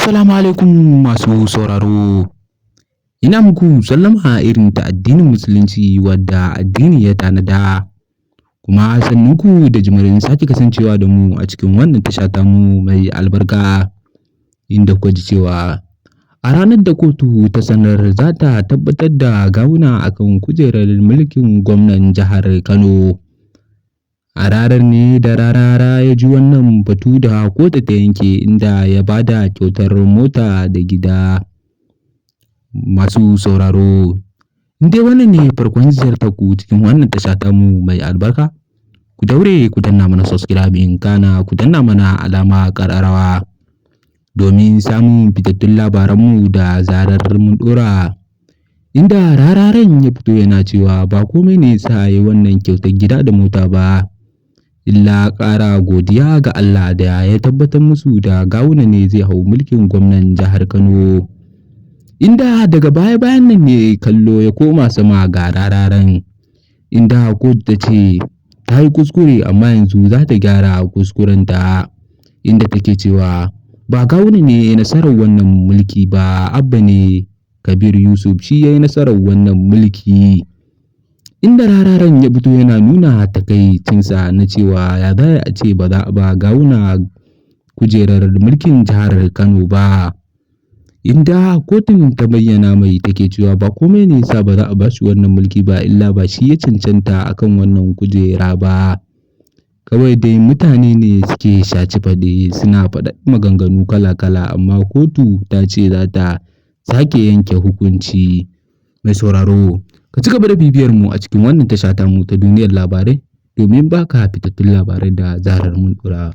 Assalamu alaikum masu sauraro. Ina muku sallama irin ta addinin Musulunci wadda addini ya tanada. Kuma sannunku da jimirin sake kasancewa da mu a cikin wannan tasha tamu mai albarka. Inda kuka ji cewa a ranar da kotu ta sanar za ta tabbatar da gawuna akan kujerar mulkin gwamnan jihar Kano. A ranar ne da Rarara ya ji wannan batu da kotu ta yanke inda ya bada kyautar mota da gida. Masu sauraro, in dai wannan ne farkon ziyartar ku cikin wannan tasha tamu mai albarka, ku daure ku danna mana subscribing kana ku danna mana alama ƙararrawa domin samun fitattun labaranmu da zarar mun ɗora. Inda Rararen ya fito yana cewa ba komai ne sa yi wannan kyautar gida da mota ba, illa ƙara godiya ga Allah da ya tabbatar musu da gawuna ne zai hau mulkin gwamnan jihar Kano. Inda daga baya-bayan nan ne kallo ya koma sama ga Rararen, inda kotu ta ce ta yi kuskure amma yanzu za ta gyara kuskurenta, inda take cewa ba gawuna ne nasarar wannan mulki ba, Abba ne Kabir Yusuf shi ya yi nasarar wannan mulki. Inda Rararen ya fito yana nuna takaicinsa na cewa ya za a ce ba za a ba gawuna kujerar mulkin jihar Kano ba. Inda kotun ta bayyana mai take cewa ba komai ne sa ba za a ba shi wannan mulki ba illa ba shi ya cancanta akan wannan kujera ba. Kawai dai mutane ne suke shaci faɗi suna faɗa maganganu kala-kala amma kotu ta ce za ta sake yanke hukunci. Mai sauraro, ka ci gaba da bibiyar mu a cikin wannan tasha tamu ta duniyar labarai domin baka fitattun labarai da zarar mun ɗora.